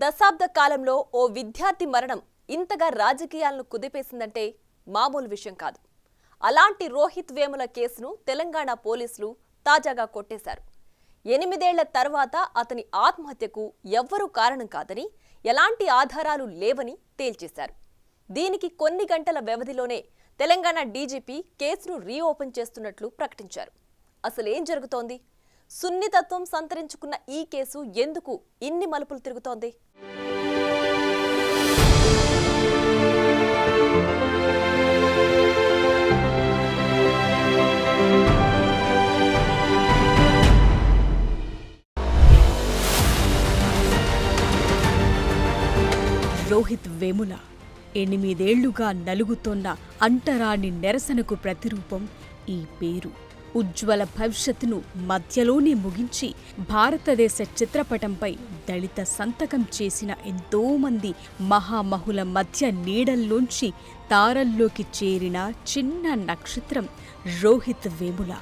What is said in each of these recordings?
దశాబ్ద కాలంలో ఓ విద్యార్థి మరణం ఇంతగా రాజకీయాలను కుదిపేసిందంటే మామూలు విషయం కాదు. అలాంటి రోహిత్ వేముల కేసును తెలంగాణ పోలీసులు తాజాగా కొట్టేశారు. 8 ఏళ్ల తర్వాత అతని ఆత్మహత్యకు ఎవ్వరూ కారణం కాదని, ఎలాంటి ఆధారాలు లేవని తేల్చేశారు. దీనికి కొన్ని గంటల వ్యవధిలోనే తెలంగాణ డీజీపీ కేసును రీఓపెన్ చేస్తున్నట్లు ప్రకటించారు. అసలేం జరుగుతోంది? సున్నితత్వం సంతరించుకున్న ఈ కేసు ఎందుకు ఇన్ని మలుపులు తిరుగుతోంది? రోహిత్ వేముల 8 ఏళ్లుగా నలుగుతోన్న అంటరాని నెరసనకు ప్రతిరూపం ఈ పేరు. ఉజ్వల భవిష్యత్తును మధ్యలోనే ముగించి భారతదేశ చిత్రపటంపై దళిత సంతకం చేసిన ఎంతోమంది మహామహుల మధ్య నీడల్లోంచి తారల్లోకి చేరిన చిన్న నక్షత్రం రోహిత్ వేముల.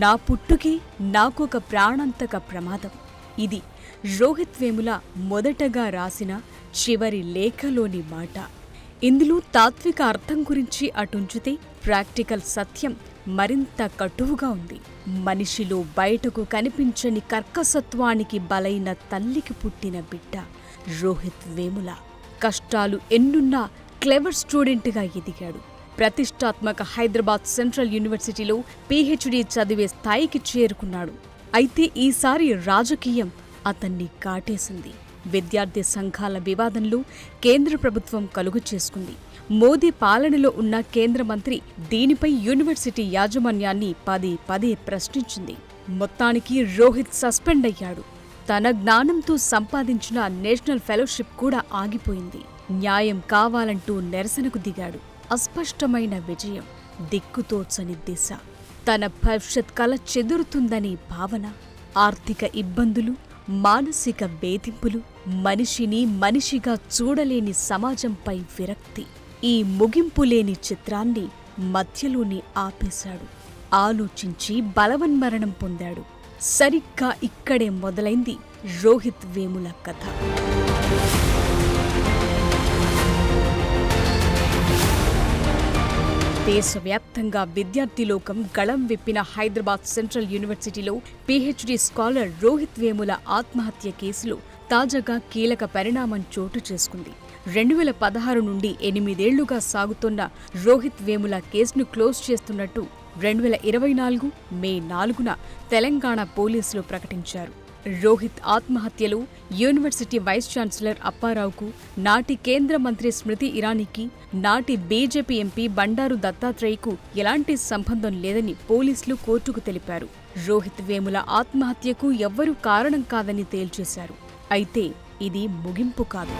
నా పుట్టుకే నాకొక ప్రాణాంతక ప్రమాదం. ఇది రోహిత్ వేముల మొదటగా రాసిన చివరి లేఖలోని మాట. ఇందులో తాత్విక అర్థం గురించి అటుంచితే ప్రాక్టికల్ సత్యం మరింత కటువుగా ఉంది. మనిషిలో బయటకు కనిపించని కర్కసత్వానికి బలైన తల్లికి పుట్టిన బిడ్డ రోహిత్ వేముల. కష్టాలు ఎన్నున్నా క్లెవర్ స్టూడెంట్గా ఎదిగాడు. ప్రతిష్టాత్మక హైదరాబాద్ సెంట్రల్ యూనివర్సిటీలో పీహెచ్డీ చదివే స్థాయికి చేరుకున్నాడు. అయితే ఈసారి రాజకీయం అతన్ని కాటేసింది. విద్యార్థి సంఘాల వివాదంలో కేంద్ర ప్రభుత్వం కలుగు చేసుకుంది. మోదీ పాలనలో ఉన్న కేంద్ర మంత్రి దీనిపై యూనివర్సిటీ యాజమాన్యాన్ని పదే ప్రశ్నించింది. మొత్తానికి రోహిత్ సస్పెండ్ అయ్యాడు. తన జ్ఞానంతో సంపాదించిన నేషనల్ ఫెలోషిప్ కూడా ఆగిపోయింది. న్యాయం కావాలంటూ నిరసనకు దిగాడు. అస్పష్టమైన విజయం, దిక్కుతోచని దిశ, తన భవిష్యత్ కల చెదురుతుందని భావన, ఆర్థిక ఇబ్బందులు, మానసిక వేధింపులు, మనిషిని మనిషిగా చూడలేని సమాజంపై విరక్తి. ఈ ముగింపులేని చిత్రాన్ని మధ్యలోనే ఆపేశాడు. ఆలోచించి బలవన్మరణం పొందాడు. సరిగ్గా ఇక్కడే మొదలైంది రోహిత్ వేముల కథ. దేశవ్యాప్తంగా విద్యార్థి లోకం గళం విప్పిన హైదరాబాద్ సెంట్రల్ యూనివర్సిటీలో పీహెచ్డీ స్కాలర్ రోహిత్ వేముల ఆత్మహత్య కేసులో తాజాగా కీలక పరిణామం చోటు చేసుకుంది. 2016 నుండి 8 ఏళ్లుగా సాగుతున్న రోహిత్ వేముల కేసును క్లోజ్ చేస్తున్నట్టు 2024 మే 4న తెలంగాణ పోలీసులు ప్రకటించారు. రోహిత్ ఆత్మహత్యలో యూనివర్సిటీ వైస్ ఛాన్సలర్ అప్పారావుకు, నాటి కేంద్ర మంత్రి స్మృతి ఇరానీకి, నాటి బీజేపీ ఎంపీ బండారు దత్తాత్రేయకు ఎలాంటి సంబంధం లేదని పోలీసులు కోర్టుకు తెలిపారు. రోహిత్ వేముల ఆత్మహత్యకు ఎవ్వరూ కారణం కాదని తేల్చేశారు. అయితే ఇది ముగింపు కాదు.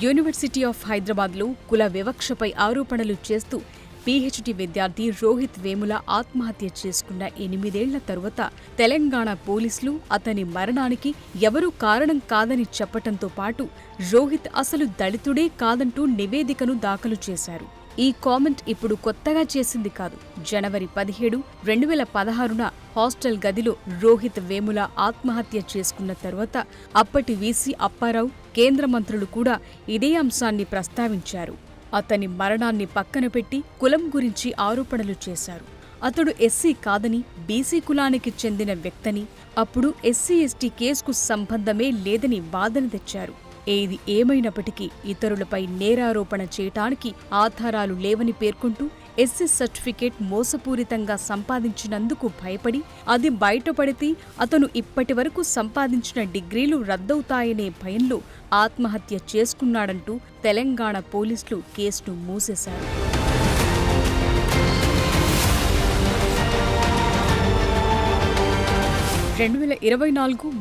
యూనివర్సిటీ ఆఫ్ హైదరాబాద్లో కుల వివక్షపై ఆరోపణలు చేస్తూ పీహెచ్డీ విద్యార్థి రోహిత్ వేముల ఆత్మహత్య చేసుకున్న 8 ఏళ్ల తరువాత తెలంగాణ పోలీసులు అతని మరణానికి ఎవరూ కారణం కాదని చెప్పటంతో పాటు రోహిత్ అసలు దళితుడే కాదంటూ నివేదికను దాఖలు చేశారు. ఈ కామెంట్ ఇప్పుడు కొత్తగా చేసింది కాదు. జనవరి 17, 2016న హాస్టల్ గదిలో రోహిత్ వేముల ఆత్మహత్య చేసుకున్న తరువాత అప్పటి వీసీ అప్పారావు, కేంద్ర మంత్రులు కూడా ఇదే అంశాన్ని ప్రస్తావించారు. అతని మరణాన్ని పక్కన పెట్టి కులం గురించి ఆరోపణలు చేశారు. అతడు ఎస్సీ కాదని, బీసీ కులానికి చెందిన వ్యక్తని, అప్పుడు ఎస్సీ ఎస్టీ కేసుకు సంబంధమే లేదని వాదన తెచ్చారు. ఏది ఏమైనప్పటికీ ఇతరులపై నేరారోపణ చేయటానికి ఆధారాలు లేవని పేర్కొంటూ ఎస్సీ సర్టిఫికేట్ మోసపూరితంగా సంపాదించినందుకు భయపడి, అది బయటపడితే అతను ఇప్పటివరకు సంపాదించిన డిగ్రీలు రద్దవుతాయనే భయంలో ఆత్మహత్య చేసుకున్నాడంటూ తెలంగాణ పోలీసులు కేసును మూసేశారు.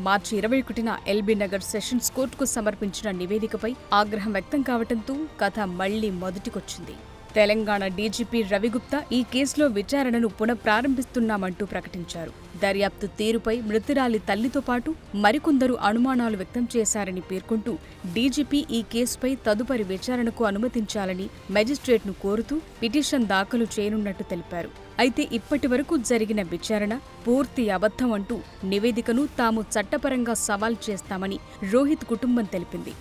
మార్చి 21న ఎల్బీ నగర్ సెషన్స్ కోర్టుకు సమర్పించిన నివేదికపై ఆగ్రహం వ్యక్తం కావడంతో కథ మళ్లీ మొదటికొచ్చింది. తెలంగాణ డీజీపీ రవిగుప్తా ఈ కేసులో విచారణను పునఃప్రారంభిస్తున్నామంటూ ప్రకటించారు. దర్యాప్తు తీరుపై మృతురాలి తల్లితో పాటు మరికొందరు అనుమానాలు వ్యక్తం చేశారని పేర్కొంటూ డీజీపీ ఈ కేసుపై తదుపరి విచారణకు అనుమతించాలని మెజిస్ట్రేట్ను కోరుతూ పిటిషన్ దాఖలు చేయనున్నట్టు తెలిపారు. అయితే ఇప్పటి వరకు జరిగిన విచారణ పూర్తి అబద్ధం అంటూ నివేదికను తాము చట్టపరంగా సవాల్ చేస్తామని రోహిత్ కుటుంబం తెలిపింది.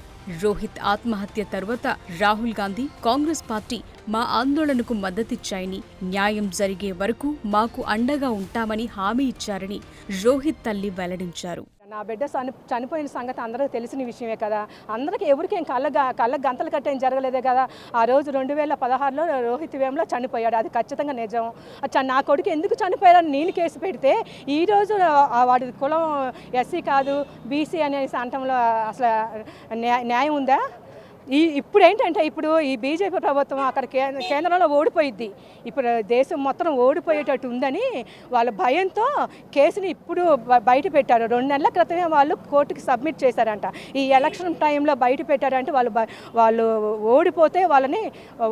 రోహిత్ ఆత్మహత్య తరువాత రాహుల్ గాంధీ, కాంగ్రెస్ పార్టీ మా ఆందోళనకు మద్దతిచ్చాయని, న్యాయం జరిగే వరకు మాకు అండగా ఉంటామని హామీ ఇచ్చారని రోహిత్ తల్లి వెల్లడించారు. నా బిడ్డ చనిపోయిన సంగతి అందరికీ తెలిసిన విషయమే కదా. అందరికీ ఎవరికేం కళ్ళకు గంతలు కట్టేం జరగలేదే కదా. ఆ రోజు 2016లో రోహిత్ వేముల చనిపోయాడు, అది ఖచ్చితంగా నిజం. నా కొడుకు ఎందుకు చనిపోయారని నేను కేసు పెడితే ఈరోజు వాడి కులం ఎస్సీ కాదు బీసీ అనేసి అంటంలో అసలు న్యాయం ఉందా? ఇప్పుడు ఏంటంటే ఇప్పుడు ఈ బీజేపీ ప్రభుత్వం అక్కడ కేంద్రంలో ఓడిపోయిద్ది. ఇప్పుడు దేశం మొత్తం ఓడిపోయేటట్టు ఉందని వాళ్ళ భయంతో కేసుని ఇప్పుడు బయట పెట్టారు. 2 నెలల క్రితమే వాళ్ళు కోర్టుకి సబ్మిట్ చేశారంట. ఈ ఎలక్షన్ టైంలో బయట పెట్టారంటే వాళ్ళు ఓడిపోతే వాళ్ళని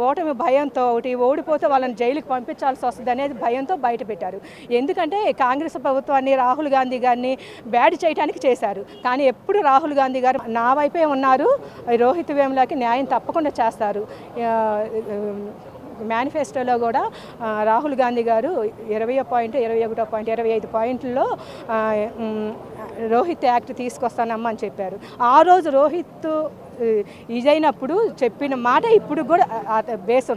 ఓటమి భయంతో, ఓడిపోతే వాళ్ళని జైలుకి పంపించాల్సి వస్తుంది అనేది భయంతో బయట పెట్టారు. ఎందుకంటే కాంగ్రెస్ ప్రభుత్వాన్ని, రాహుల్ గాంధీ గారిని బ్యాడ్ చేయడానికి చేశారు. కానీ ఎప్పుడు రాహుల్ గాంధీ గారు నా వైపే ఉన్నారు, రోహిత్ వేముల న్యాయం తప్పకుండా చేస్తారు. మేనిఫెస్టోలో కూడా రాహుల్ గాంధీ గారు 20 పాయింట్, 21 పాయింట్, 25 పాయింట్లలో రోహిత్ యాక్ట్ తీసుకొస్తానమ్మా అని చెప్పారు. ఆ రోజు రోహిత్ ఇదైనప్పుడు చెప్పిన మాట ఇప్పుడు కూడా బేస్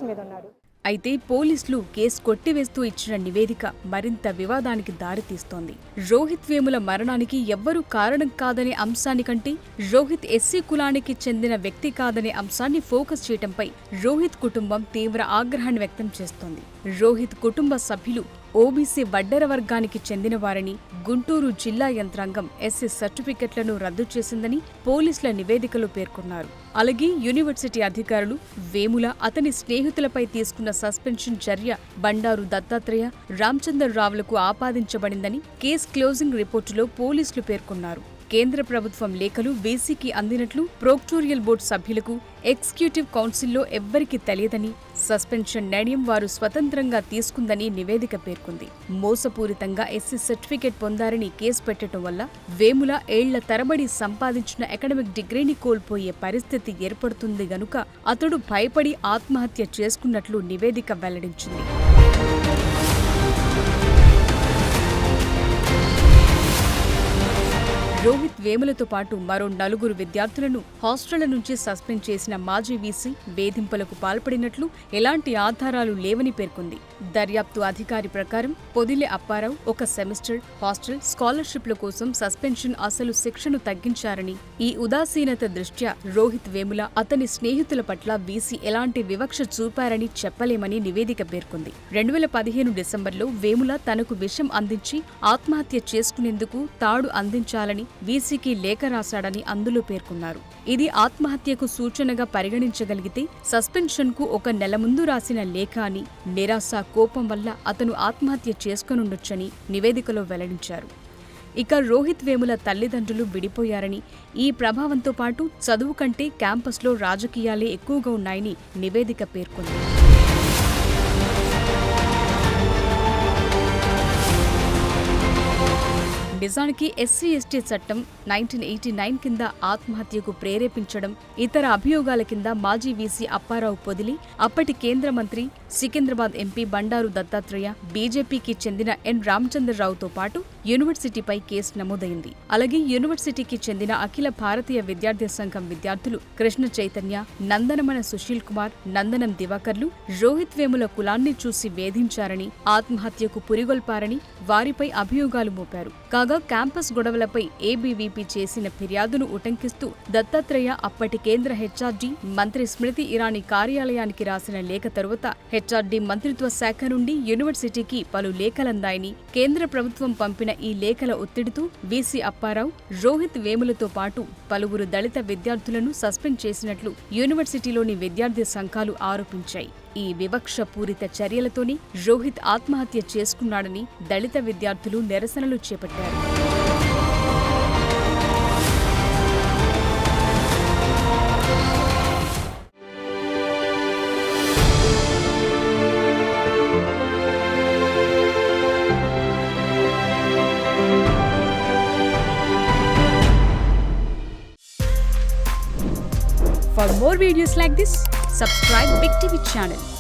మీద ఉన్నారు. అయితే పోలీసులు కేసు కొట్టివేస్తూ ఇచ్చిన నివేదిక మరింత వివాదానికి దారితీస్తోంది. రోహిత్ వేముల మరణానికి ఎవ్వరూ కారణం కాదనే అంశానికంటే రోహిత్ ఎస్సీ కులానికి చెందిన వ్యక్తి కాదనే అంశాన్ని ఫోకస్ చేయడంపై రోహిత్ కుటుంబం తీవ్ర ఆగ్రహాన్ని వ్యక్తం చేస్తోంది. రోహిత్ కుటుంబ సభ్యులు ఓబీసీ వడ్డెర వర్గానికి చెందినవారని, గుంటూరు జిల్లా యంత్రాంగం ఎస్సీ సర్టిఫికెట్లను రద్దు చేసిందని పోలీసుల నివేదికలో పేర్కొన్నారు. అలాగే యూనివర్సిటీ అధికారులు వేముల, అతని స్నేహితులపై తీసుకున్న సస్పెన్షన్ చర్య బండారు దత్తాత్రేయ, రామచందర్ రావులకు ఆపాదించబడిందని కేస్ క్లోజింగ్ రిపోర్టులో పోలీసులు పేర్కొన్నారు. కేంద్ర ప్రభుత్వం లేఖలు వీసీకి అందినట్లు ప్రోక్టోరియల్ బోర్డు సభ్యులకు, ఎగ్జిక్యూటివ్ కౌన్సిల్లో ఎవ్వరికీ తెలియదని, సస్పెన్షన్ నిర్ణయం వారు స్వతంత్రంగా తీసుకుందని నివేదిక పేర్కొంది. మోసపూరితంగా ఎస్సీ సర్టిఫికేట్ పొందారని కేసు పెట్టడం వల్ల వేముల ఏళ్ల తరబడి సంపాదించిన అకాడమిక్ డిగ్రీని కోల్పోయే పరిస్థితి ఏర్పడుతుంది గనుక అతడు భయపడి ఆత్మహత్య చేసుకున్నట్లు నివేదిక వెల్లడించింది. రోహిత్ వేములతో పాటు మరో 4 విద్యార్థులను హాస్టళ్ల నుంచి సస్పెండ్ చేసిన మాజీ వీసీ వేధింపులకు పాల్పడినట్లు ఎలాంటి ఆధారాలు లేవని పేర్కొంది. దర్యాప్తు అధికారి ప్రకారం పొదిలే అప్పారావు 1 సెమిస్టర్ హాస్టల్ స్కాలర్షిప్ల కోసం సస్పెన్షన్ అసలు శిక్షను తగ్గించారని, ఈ ఉదాసీనత దృష్ట్యా రోహిత్ వేముల, అతని స్నేహితుల పట్ల వీసీ ఎలాంటి వివక్ష చూపారని చెప్పలేమని నివేదిక పేర్కొంది. 2015 డిసెంబర్లో వేముల తనకు విషం అందించి ఆత్మహత్య చేసుకునేందుకు తాడు అందించాలని వీసీకి లేఖ రాశాడని అందులో పేర్కొన్నారు. ఇది ఆత్మహత్యకు సూచనగా పరిగణించగలిగితే సస్పెన్షన్కు 1 నెల ముందు రాసిన లేఖ అని, నిరాశ, కోపం వల్ల అతను ఆత్మహత్య చేసుకొనుండొచ్చని నివేదికలో వెల్లడించారు. ఇక రోహిత్ వేముల తల్లిదండ్రులు విడిపోయారని, ఈ ప్రభావంతో పాటు చదువు కంటే క్యాంపస్లో రాజకీయాలే ఎక్కువగా ఉన్నాయని నివేదిక పేర్కొంది. నిజానికి ఎస్సీ ఎస్టీ చట్టం 1989 కింద ఆత్మహత్యకు ప్రేరేపించడం, ఇతర అభియోగాల కింద మాజీ వీసీ అప్పారావు పొదిలి, అప్పటి కేంద్ర మంత్రి, సికింద్రాబాద్ ఎంపీ బండారు దత్తాత్రేయ, బీజేపీకి చెందిన ఎన్ రామచంద్రరావుతో పాటు యూనివర్సిటీపై కేసు నమోదైంది. అలాగే యూనివర్సిటీకి చెందిన అఖిల భారతీయ విద్యార్థి సంఘం విద్యార్థులు కృష్ణ చైతన్య, నందనమన సుశీల్ కుమార్, నందనం దివాకర్లు రోహిత్ వేముల కులాన్ని చూసి వేధించారని, ఆత్మహత్యకు పురిగొల్పారని వారిపై అభియోగాలు మోపారు. కాగా క్యాంపస్ గొడవలపై ఏబీవీపీ చేసిన ఫిర్యాదును ఉటంకిస్తూ దత్తాత్రేయ అప్పటి కేంద్ర హెచ్ఆర్డీ మంత్రి స్మృతి ఇరానీ కార్యాలయానికి రాసిన లేఖ తరువాత హెచ్ఆర్డీ మంత్రిత్వ శాఖ నుండి యూనివర్సిటీకి పలు లేఖలందాయని, కేంద్ర ప్రభుత్వం పంపిన ఈ లేఖల ఒత్తిడితో వీసీ అప్పారావు, రోహిత్ వేములతో పాటు పలువురు దళిత విద్యార్థులను సస్పెండ్ చేసినట్లు యూనివర్సిటీలోని విద్యార్థి సంఘాలు ఆరోపించాయి. ఈ వివక్షపూరిత చర్యలతోనే రోహిత్ ఆత్మహత్య చేసుకున్నాడని దళిత విద్యార్థులు నిరసనలు చేపట్టారు. more videos like this, subscribe Big TV channel.